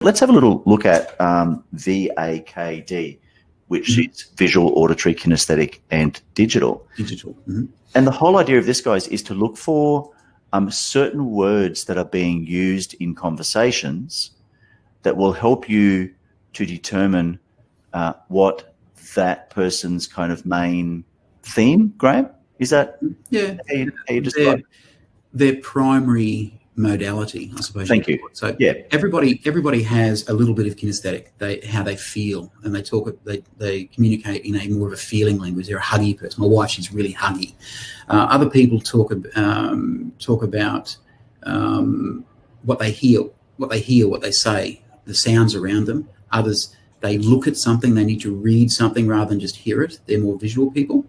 let's have a little look at VAKD, which is visual, auditory, kinesthetic, and digital. Digital. Mm-hmm. And the whole idea of this, guys, is to look for certain words that are being used in conversations that will help you to determine what that person's kind of main theme. Graham, is that how you describe their primary modality, I suppose. Thank you. So yeah, everybody has a little bit of kinesthetic. How they feel, and they communicate in a more of a feeling language. They're a huggy person. My wife, she's really huggy. Other people talk about what they hear, what they say, the sounds around them. Others, they look at something. They need to read something rather than just hear it. They're more visual people.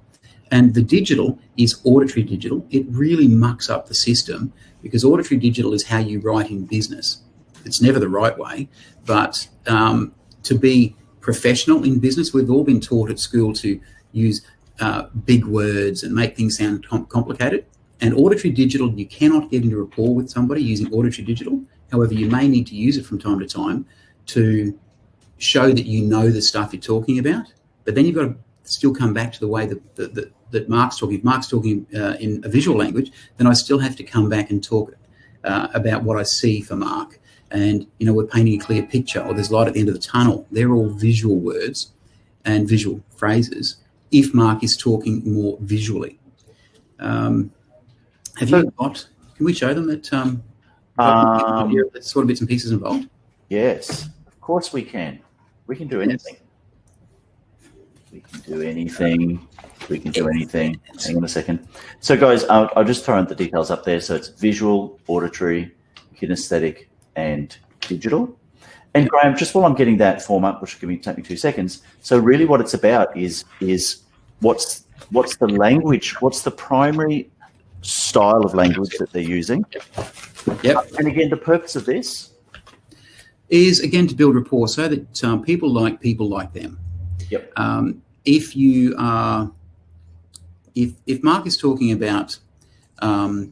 And the digital is auditory digital. It really mucks up the system, because auditory digital is how you write in business. It's never the right way, but to be professional in business, we've all been taught at school to use big words and make things sound complicated. And auditory digital, you cannot get into rapport with somebody using auditory digital. However, you may need to use it from time to time to show that you know the stuff you're talking about. But then you've got to still come back to the way that Mark's talking. If Mark's talking in a visual language, then I still have to come back and talk about what I see for Mark. And, we're painting a clear picture, or there's light at the end of the tunnel. They're all visual words and visual phrases if Mark is talking more visually. Can we show them that that sort of bits and pieces involved? Yes, of course we can. We can do anything. We can do anything. We can do anything. Hang on a second. So, guys, I'll just throw in the details up there. So it's visual, auditory, kinesthetic, and digital. And Graham, just while I'm getting that form up, which will take me 2 seconds. So really what it's about is what's the language, what's the primary style of language that they're using. Yep. And again, the purpose of this is, again, to build rapport so that people like them. Yep. If Mark is talking about how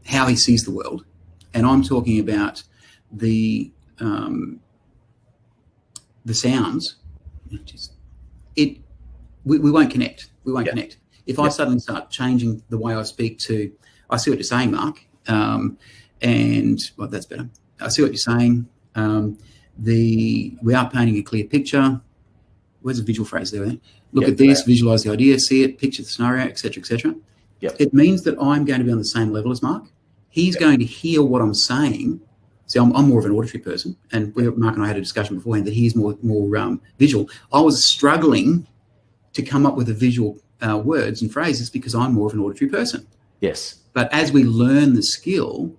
he sees the world, and I'm talking about the sounds, we won't connect. We won't connect. If I suddenly start changing the way I speak to, I see what you're saying, Mark, and well, that's better. I see what you're saying. We are painting a clear picture. Where's the visual phrase there? Look at this, visualize the idea, see it, picture the scenario, etc., etc. Yep. It means that I'm going to be on the same level as Mark. He's going to hear what I'm saying. See, I'm more of an auditory person, and Mark and I had a discussion beforehand that he's more visual. I was struggling to come up with the visual words and phrases because I'm more of an auditory person. Yes. But as we learn the skill,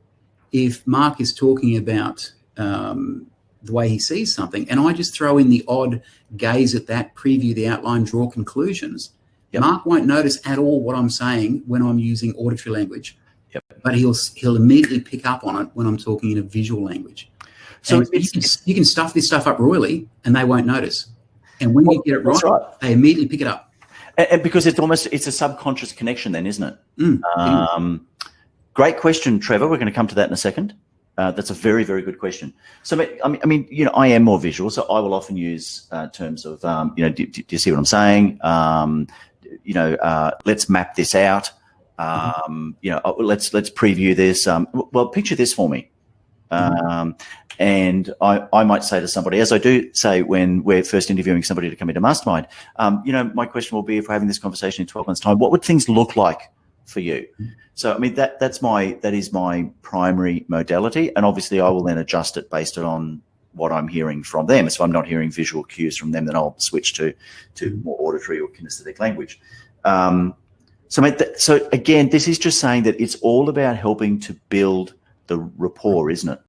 if Mark is talking about the way he sees something, and I just throw in the odd gaze at that, preview the outline, draw conclusions, Mark won't notice at all what I'm saying when I'm using auditory language. Yep. But he'll immediately pick up on it when I'm talking in a visual language. So you can stuff this stuff up royally, and they won't notice. And when you get it right, they immediately pick it up. And because it's a subconscious connection then, isn't it? Great question, Trevor. We're going to come to that in a second. That's a very, very good question. So, I mean, I am more visual, so I will often use terms of, do you see what I'm saying? Let's map this out. Let's preview this. Well, picture this for me. And I might say to somebody, as I do say when we're first interviewing somebody to come into Mastermind, my question will be, if we're having this conversation in 12 months' time, what would things look like for you? So, I mean, that is my primary modality, and obviously I will then adjust it based on what I'm hearing from them. So if I'm not hearing visual cues from them, then I'll switch to more auditory or kinesthetic language. So again, this is just saying that it's all about helping to build the rapport, isn't it?